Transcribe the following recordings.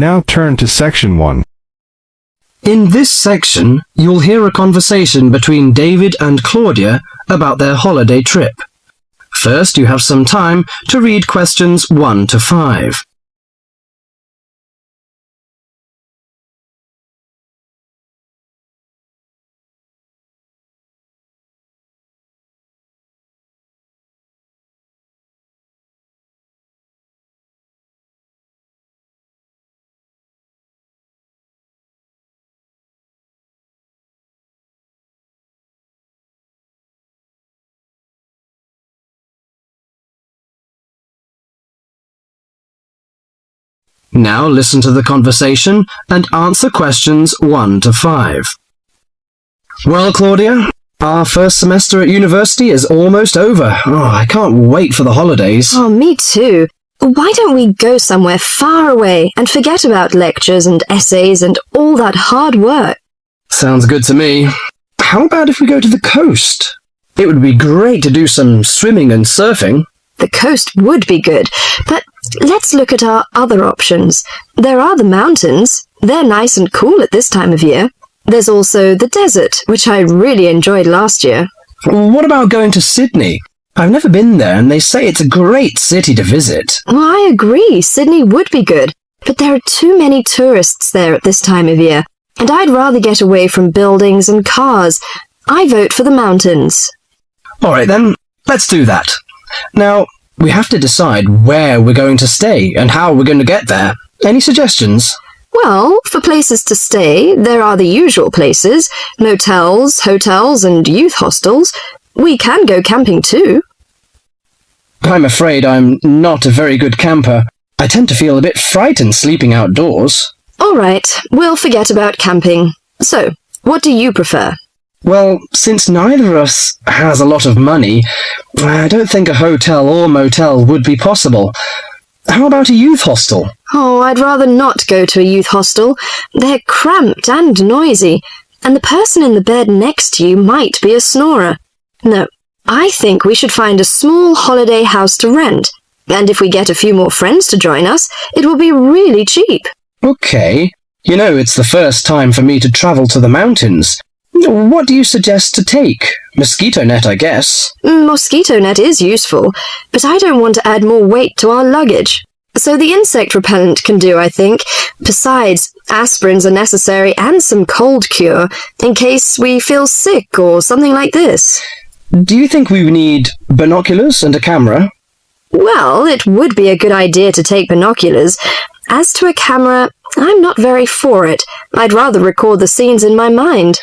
Now turn to section 1. In this section, you'll hear a conversation between David and Claudia about their holiday trip. First, you have some time to read questions 1 to 5. Now listen to the conversation and answer questions 1 to 5. Well, Claudia, our first semester at university is almost over. Oh, I can't wait for the holidays. Oh, me too. Why don't we go somewhere far away and forget about lectures and essays and all that hard work? Sounds good to me. How about if we go to the coast? It would be great to do some swimming and surfing. The coast would be good, but let's look at our other options. There are the mountains. They're nice and cool at this time of year. There's also the desert, which I really enjoyed last year. What about going to Sydney? I've never been there, and they say it's a great city to visit. Well, I agree. Sydney would be good, but there are too many tourists there at this time of year, and I'd rather get away from buildings and cars. I vote for the mountains. All right, then. Let's do that. Now, we have to decide where we're going to stay and how we're going to get there. Any suggestions? Well, for places to stay, there are the usual places, motels, hotels, and youth hostels. We can go camping too. I'm afraid I'm not a very good camper. I tend to feel a bit frightened sleeping outdoors. All right, we'll forget about camping. So, what do you prefer? Well, since neither of us has a lot of money, I don't think a hotel or motel would be possible. How about a youth hostel? Oh, I'd rather not go to a youth hostel. They're cramped and noisy, and the person in the bed next to you might be a snorer. No, I think we should find a small holiday house to rent, and if we get a few more friends to join us, it will be really cheap. Okay. You know, it's the first time for me to travel to the mountains. What do you suggest to take? Mosquito net, I guess. Mosquito net is useful, but I don't want to add more weight to our luggage. So the insect repellent can do, I think. Besides, aspirins are necessary and some cold cure, in case we feel sick or something like this. Do you think we need binoculars and a camera? Well, it would be a good idea to take binoculars. As to a camera, I'm not very for it. I'd rather record the scenes in my mind.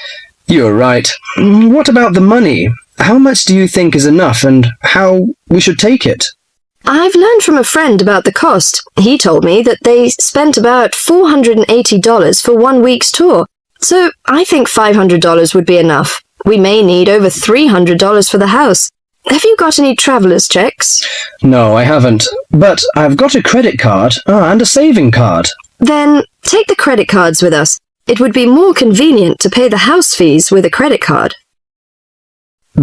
You're right. What about the money? How much do you think is enough, and how we should take it? I've learned from a friend about the cost. He told me that they spent about $480 for 1 week's tour. So I think $500 would be enough. We may need over $300 for the house. Have you got any traveller's checks? No, I haven't. But I've got a credit card and a saving card. Then take the credit cards with us. It would be more convenient to pay the house fees with a credit card.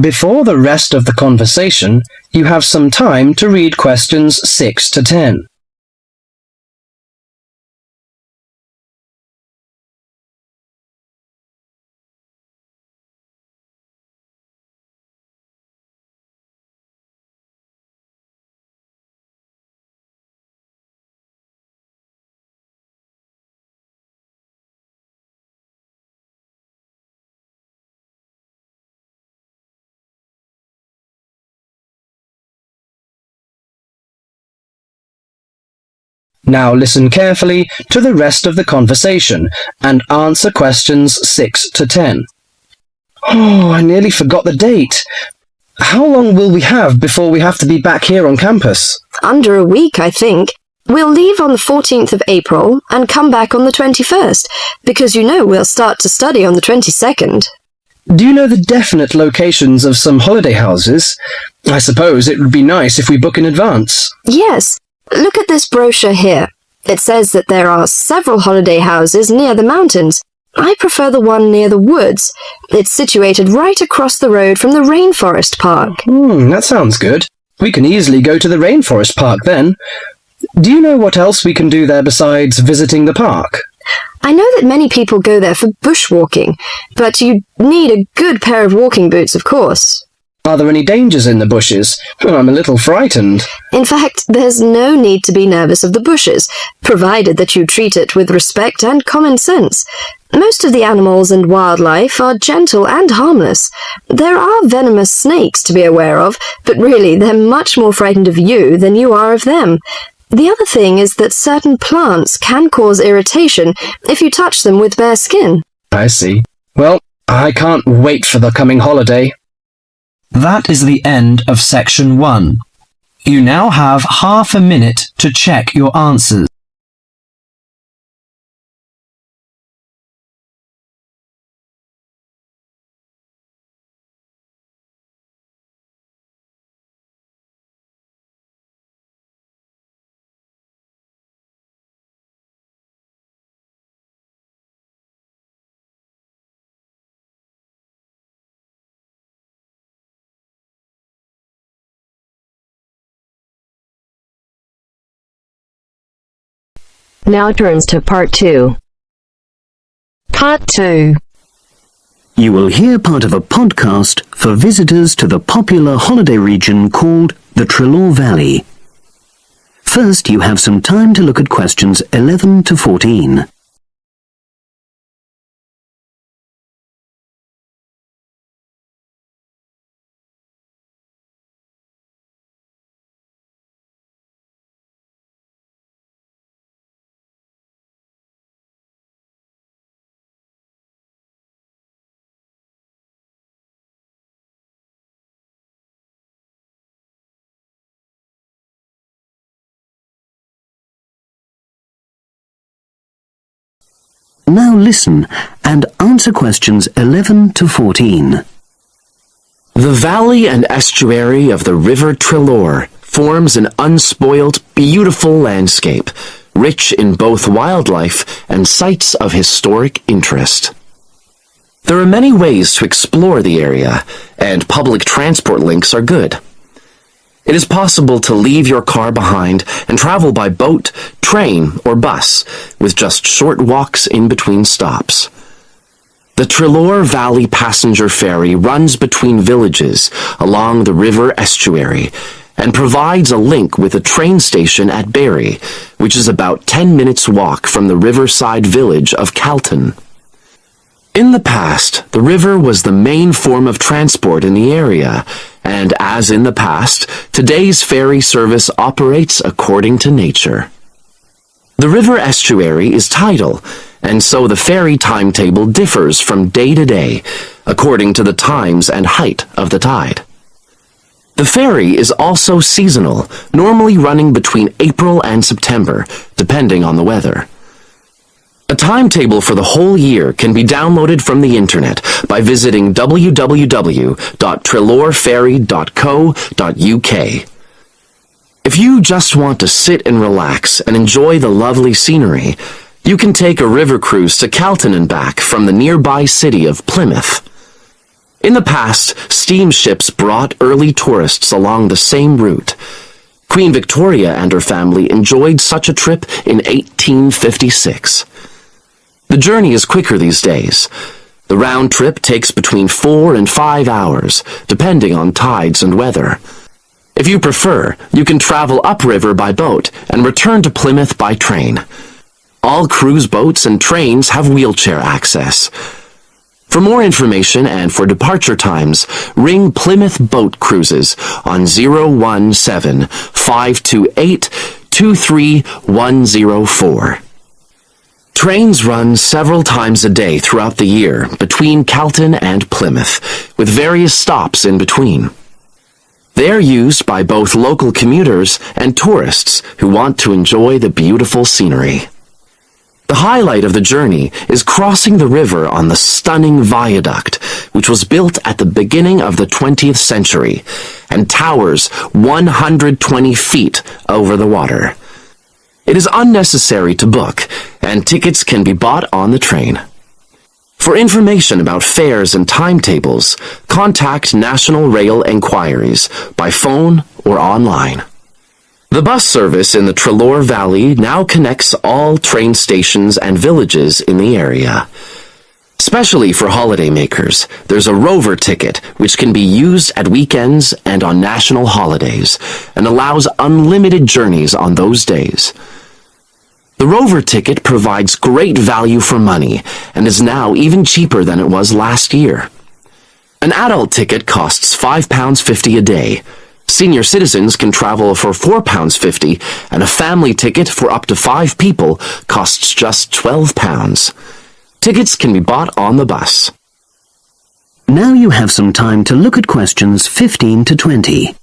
Before the rest of the conversation, you have some time to read questions 6 to 10. Now listen carefully to the rest of the conversation and answer questions 6 to 10. Oh, I nearly forgot the date. How long will we have before we have to be back here on campus? Under a week, I think. We'll leave on the 14th of April and come back on the 21st, because you know we'll start to study on the 22nd. Do you know the definite locations of some holiday houses? I suppose it would be nice if we book in advance. Yes. Look at this brochure here. It says that there are several holiday houses near the mountains. I prefer the one near the woods. It's situated right across the road from the rainforest park. That sounds good. We can easily go to the rainforest park then. Do you know what else we can do there besides visiting the park? I know that many people go there for bushwalking, but you need a good pair of walking boots, of course. Are there any dangers in the bushes? I'm a little frightened. In fact, there's no need to be nervous of the bushes, provided that you treat it with respect and common sense. Most of the animals and wildlife are gentle and harmless. There are venomous snakes to be aware of, but really they're much more frightened of you than you are of them. The other thing is that certain plants can cause irritation if you touch them with bare skin. I see. Well, I can't wait for the coming holiday. That is the end of section 1. You now have half a minute to check your answers. Now turns to Part 2. Part 2. You will hear part of a podcast for visitors to the popular holiday region called the Trillor Valley. First, you have some time to look at questions 11 to 14. Now listen and answer questions 11 to 14. The valley and estuary of the River Trillor forms an unspoilt, beautiful landscape, rich in both wildlife and sites of historic interest. There are many ways to explore the area, and public transport links are good. It is possible to leave your car behind and travel by boat, train, or bus, with just short walks in between stops. The Trillor Valley Passenger Ferry runs between villages along the river estuary and provides a link with a train station at Barry, which is about 10 minutes' walk from the riverside village of Kelton. In the past, the river was the main form of transport in the area, and as in the past, today's ferry service operates according to nature. The river estuary is tidal, and so the ferry timetable differs from day to day, according to the times and height of the tide. The ferry is also seasonal, normally running between April and September, depending on the weather. A timetable for the whole year can be downloaded from the internet by visiting www.trillorferry.co.uk. If you just want to sit and relax and enjoy the lovely scenery, you can take a river cruise to Kelton and back from the nearby city of Plymouth. In the past, steamships brought early tourists along the same route. Queen Victoria and her family enjoyed such a trip in 1856. The journey is quicker these days. The round trip takes between 4 and 5 hours, depending on tides and weather. If you prefer, you can travel upriver by boat and return to Plymouth by train. All cruise boats and trains have wheelchair access. For more information and for departure times, ring Plymouth Boat Cruises on 017-528-23104. Trains run several times a day throughout the year between Kelton and Plymouth, with various stops in between. They are used by both local commuters and tourists who want to enjoy the beautiful scenery. The highlight of the journey is crossing the river on the stunning viaduct, which was built at the beginning of the 20th century and towers 120 feet over the water. It is unnecessary to book, and tickets can be bought on the train. For information about fares and timetables, contact National Rail Enquiries by phone or online. The bus service in the Trillor Valley now connects all train stations and villages in the area. Especially for holidaymakers, there's a rover ticket which can be used at weekends and on national holidays and allows unlimited journeys on those days. The rover ticket provides great value for money and is now even cheaper than it was last year. An adult ticket costs £5.50 a day. Senior citizens can travel for £4.50, and a family ticket for up to 5 people costs just £12. Tickets can be bought on the bus. Now you have some time to look at questions 15 to 20.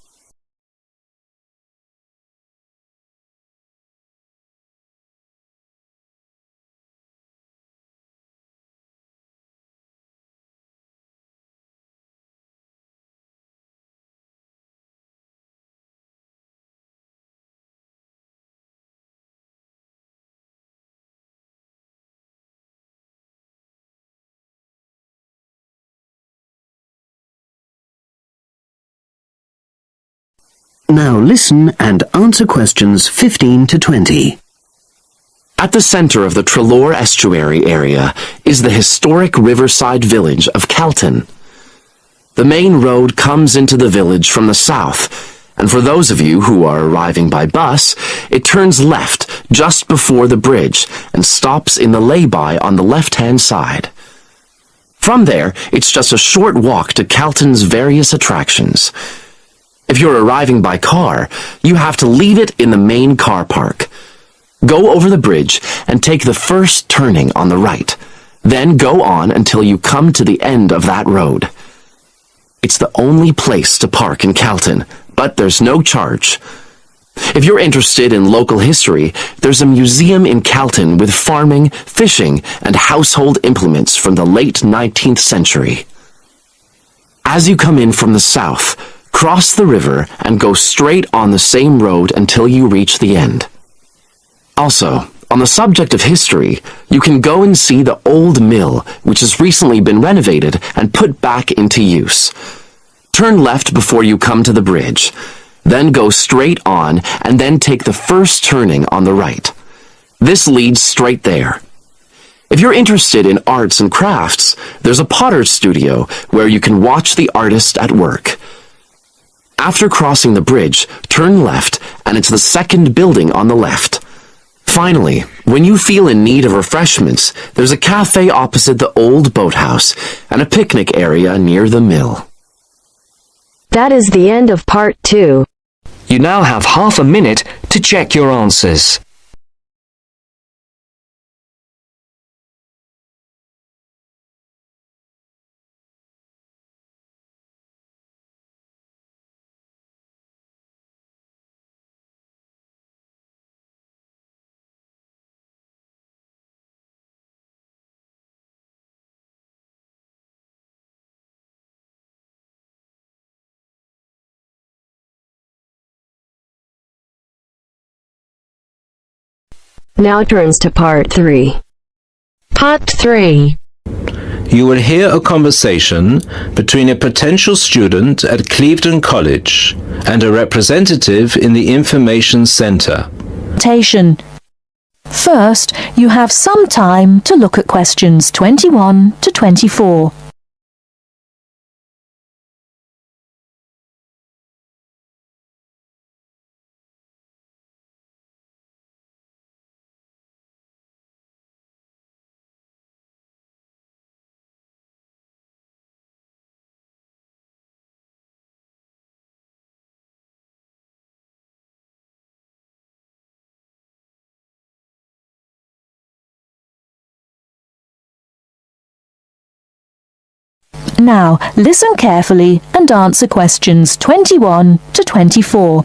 Now listen and answer questions 15 to 20. At the center of the Trillor estuary area is the historic riverside village of Kelton. The main road comes into the village from the south, and for those of you who are arriving by bus, it turns left just before the bridge and stops in the lay-by on the left-hand side. From there, it's just a short walk to Kelton's various attractions. If you're arriving by car, you have to leave it in the main car park. Go over the bridge and take the first turning on the right. Then go on until you come to the end of that road. It's the only place to park in Kelton, but there's no charge. If you're interested in local history, there's a museum in Kelton with farming, fishing, and household implements from the late 19th century. As you come in from the south, cross the river and go straight on the same road until you reach the end. Also, on the subject of history, you can go and see the old mill, which has recently been renovated and put back into use. Turn left before you come to the bridge, then go straight on and then take the first turning on the right. This leads straight there. If you're interested in arts and crafts, there's a potter's studio where you can watch the artist at work. After crossing the bridge, turn left, and it's the second building on the left. Finally, when you feel in need of refreshments, there's a cafe opposite the old boathouse and a picnic area near the mill. That is the end of part 2. You now have half a minute to check your answers. Now turns to part 3. Part 3. You will hear a conversation between a potential student at Clevedon College and a representative in the Information Centre. First, you have some time to look at questions 21 to 24. Now, listen carefully and answer questions 21 to 24.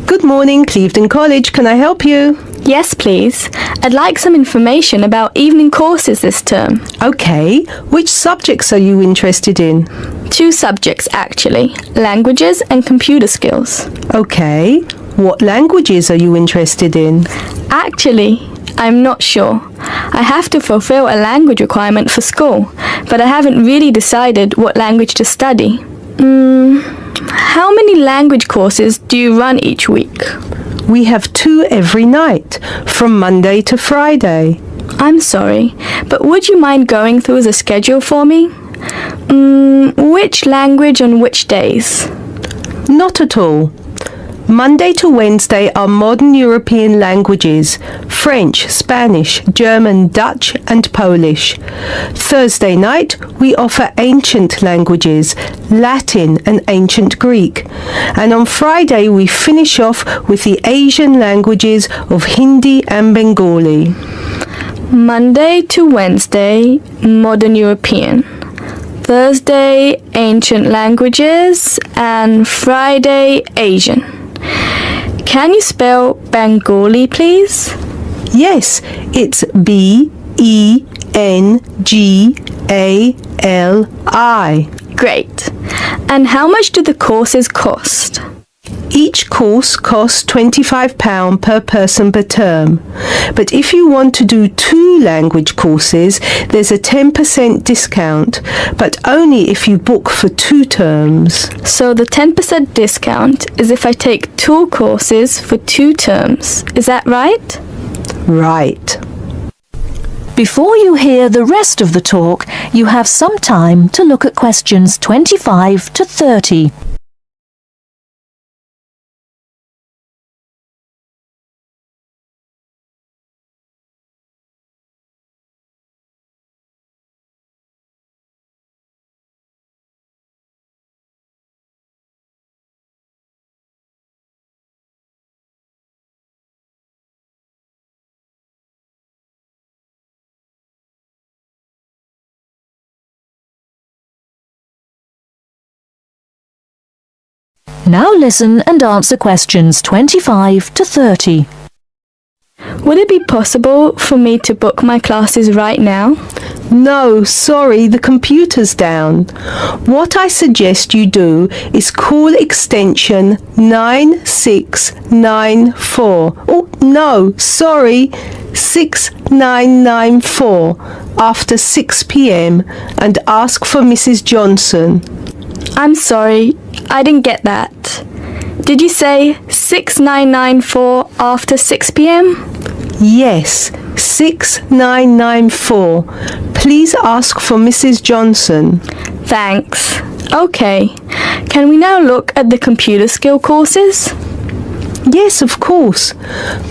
Good morning, Clevedon College. Can I help you? Yes, please. I'd like some information about evening courses this term. Okay. Which subjects are you interested in? 2 subjects, actually. Languages and computer skills. Okay. What languages are you interested in? Actually, I'm not sure. I have to fulfill a language requirement for school, but I haven't really decided what language to study. How many language courses do you run each week? We have 2 every night, from Monday to Friday. I'm sorry, but would you mind going through the schedule for me? Which language on which days? Not at all. Monday to Wednesday are modern European languages, French, Spanish, German, Dutch and Polish. Thursday night we offer ancient languages, Latin and ancient Greek. And on Friday we finish off with the Asian languages of Hindi and Bengali. Monday to Wednesday, modern European. Thursday, ancient languages, and Friday, Asian. Can you spell Bengali, please? Yes, it's B-E-N-G-A-L-I. Great. And how much do the courses cost? Each course costs £25 per person per term. But if you want to do 2 language courses, there's a 10% discount, but only if you book for 2 terms. So the 10% discount is if I take 2 courses for 2 terms. Is that right? Right. Before you hear the rest of the talk, you have some time to look at questions 25 to 30. Now listen and answer questions 25 to 30. Would it be possible for me to book my classes right now? No, sorry, the computer's down. What I suggest you do is call extension 9694. Oh, no, sorry, 6994 after 6 p.m. and ask for Mrs. Johnson. I'm sorry, I didn't get that. Did you say 6994 after 6 p.m.? Yes, 6994. Please ask for Mrs. Johnson. Thanks. Okay. Can we now look at the computer skill courses? Yes, of course.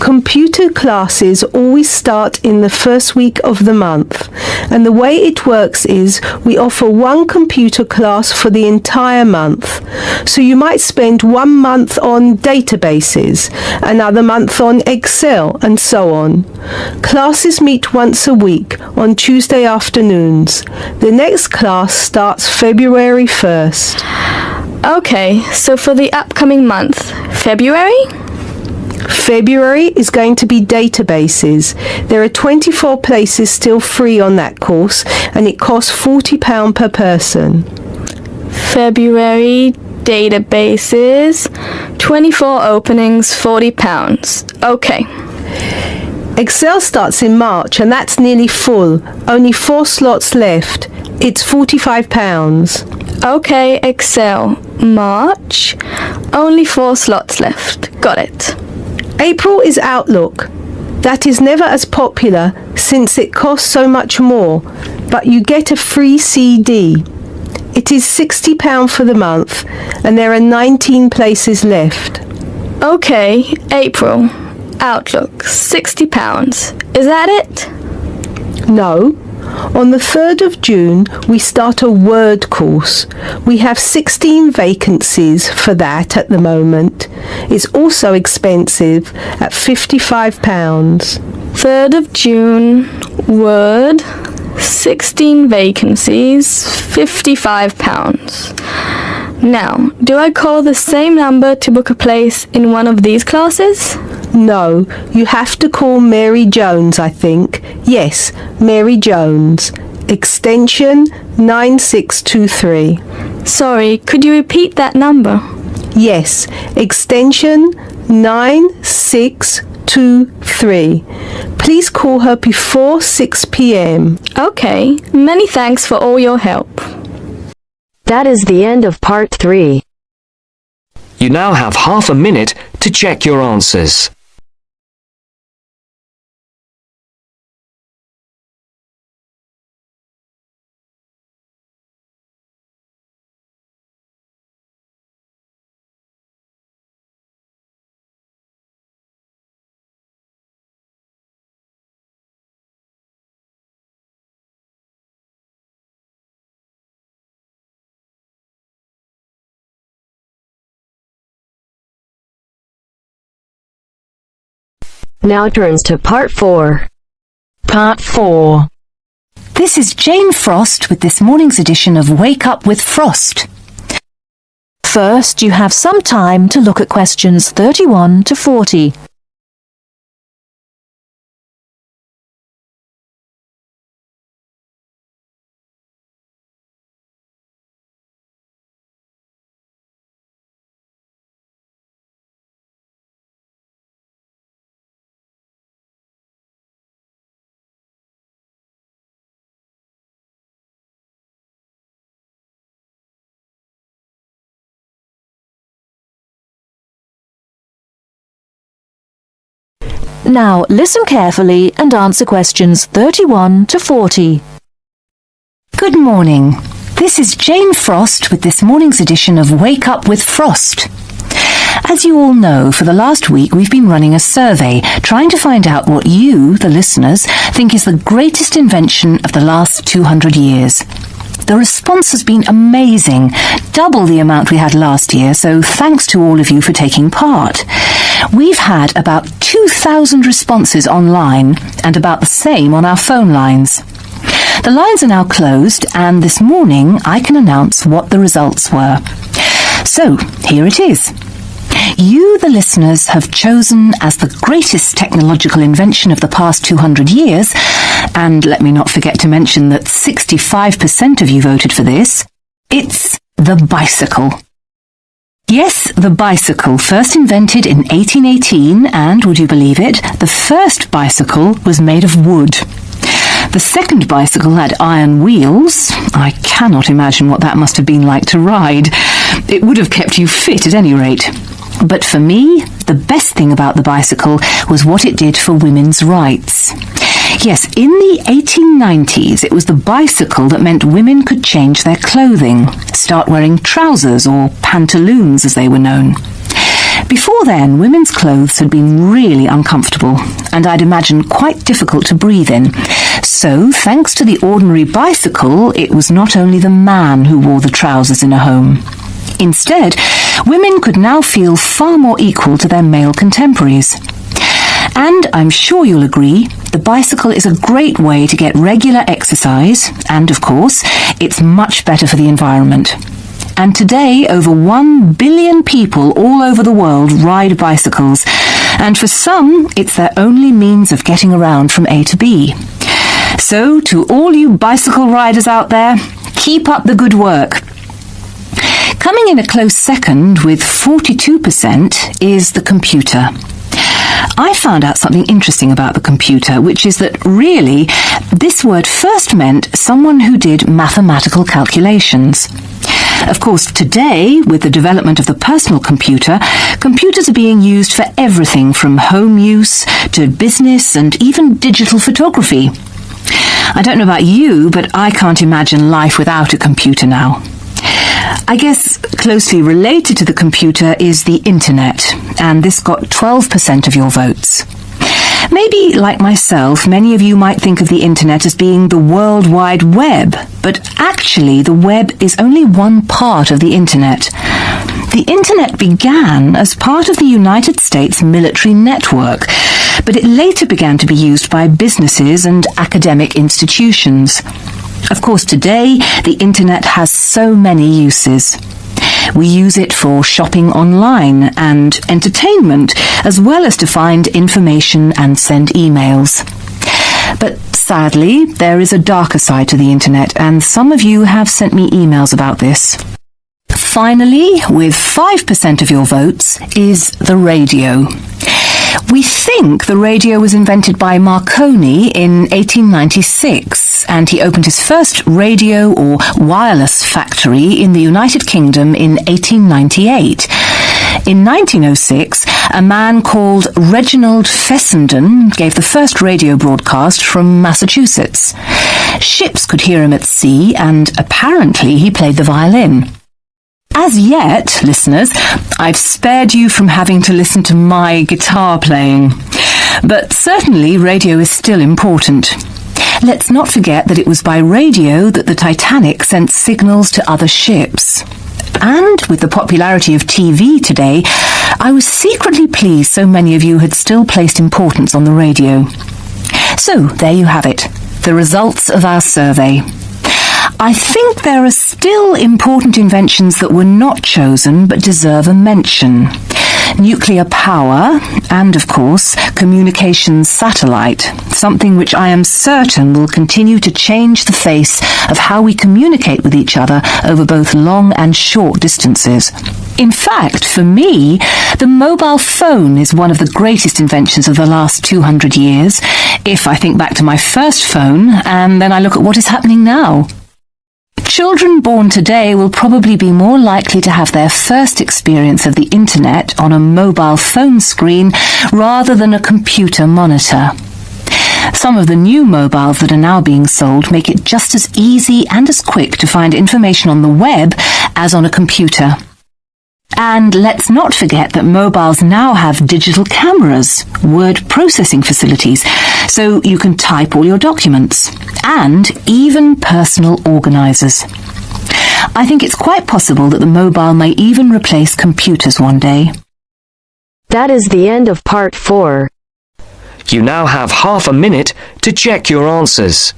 Computer classes always start in the first week of the month, and the way it works is we offer 1 computer class for the entire month. So you might spend 1 month on databases, another month on Excel, and so on. Classes meet once a week on Tuesday afternoons. The next class starts February 1st. Okay, so for the upcoming month, February? February is going to be databases. There are 24 places still free on that course, and it costs £40 per person. February, databases, 24 openings, £40. Okay. Excel starts in March, and that's nearly full. Only 4 slots left. It's £45. Okay, Excel, March, only 4 slots left. Got it. April is Outlook. That is never as popular since it costs so much more, but you get a free CD. It is £60 for the month, and there are 19 places left. Okay, April, Outlook, £60. Is that it? No. On the 3rd of June, we start a Word course. We have 16 vacancies for that at the moment. It's also expensive at £55. 3rd of June, Word, 16 vacancies, £55. Now, do I call the same number to book a place in one of these classes? No, you have to call Mary Jones, I think. Yes, Mary Jones. Extension 9623. Sorry, could you repeat that number? Yes, extension 9623. Please call her before 6 p.m. Okay, many thanks for all your help. That is the end of part 3. You now have half a minute to check your answers. Now turns to Part 4. Part 4. This is Jane Frost with this morning's edition of Wake Up with Frost. First, you have some time to look at questions 31 to 40. Now listen carefully and answer questions 31 to 40. Good morning. This is Jane Frost with this morning's edition of Wake Up with Frost. As you all know, for the last week we've been running a survey trying to find out what you, the listeners, think is the greatest invention of the last 200 years. The response has been amazing, double the amount we had last year, so thanks to all of you for taking part. We've had about 2,000 responses online and about the same on our phone lines. The lines are now closed, and this morning I can announce what the results were. So, here it is. You, the listeners, have chosen as the greatest technological invention of the past 200 years, and let me not forget to mention that 65% of you voted for this, it's the bicycle. Yes, the bicycle, first invented in 1818, and, would you believe it, the first bicycle was made of wood. The second bicycle had iron wheels. I cannot imagine what that must have been like to ride. It would have kept you fit at any rate. But for me, the best thing about the bicycle was what it did for women's rights. Yes, in the 1890s, it was the bicycle that meant women could change their clothing, start wearing trousers or pantaloons as they were known. Before then, women's clothes had been really uncomfortable, and I'd imagine quite difficult to breathe in. So, thanks to the ordinary bicycle, it was not only the man who wore the trousers in a home. Instead, women could now feel far more equal to their male contemporaries. And I'm sure you'll agree, the bicycle is a great way to get regular exercise, and of course, it's much better for the environment. And today, over 1 billion people all over the world ride bicycles, and for some, it's their only means of getting around from A to B. So, to all you bicycle riders out there, keep up the good work. Coming in a close second with 42% is the computer. I found out something interesting about the computer, which is that really, this word first meant someone who did mathematical calculations. Of course, today, with the development of the personal computer, computers are being used for everything from home use to business and even digital photography. I don't know about you, but I can't imagine life without a computer now. I guess closely related to the computer is the internet, and this got 12% of your votes. Maybe, like myself, many of you might think of the internet as being the World Wide Web, but actually the web is only one part of the internet. The internet began as part of the United States military network, but it later began to be used by businesses and academic institutions. Of course, today, the internet has so many uses. We use it for shopping online and entertainment, as well as to find information and send emails. But sadly, there is a darker side to the internet, and some of you have sent me emails about this. Finally, with 5% of your votes, is the radio. We think the radio was invented by Marconi in 1896, and he opened his first radio or wireless factory in the United Kingdom in 1898. In 1906, a man called Reginald Fessenden gave the first radio broadcast from Massachusetts. Ships could hear him at sea, and apparently he played the violin. As yet, listeners, I've spared you from having to listen to my guitar playing. But certainly radio is still important. Let's not forget that it was by radio that the Titanic sent signals to other ships. And with the popularity of TV today, I was secretly pleased so many of you had still placed importance on the radio. So, there you have it, the results of our survey. I think there are still important inventions that were not chosen but deserve a mention. Nuclear power and, of course, communications satellite, something which I am certain will continue to change the face of how we communicate with each other over both long and short distances. In fact, for me, the mobile phone is one of the greatest inventions of the last 200 years, if I think back to my first phone and then I look at what is happening now. Children born today will probably be more likely to have their first experience of the internet on a mobile phone screen rather than a computer monitor. Some of the new mobiles that are now being sold make it just as easy and as quick to find information on the web as on a computer. And let's not forget that mobiles now have digital cameras, word processing facilities, so you can type all your documents, and even personal organisers. I think it's quite possible that the mobile may even replace computers one day. That is the end of part 4. You now have half a minute to check your answers.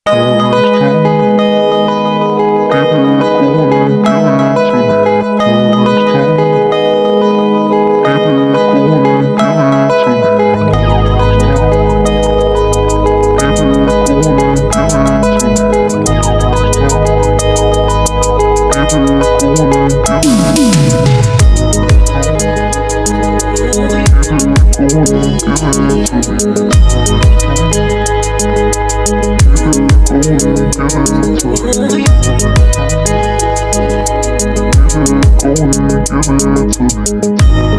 Give it to me.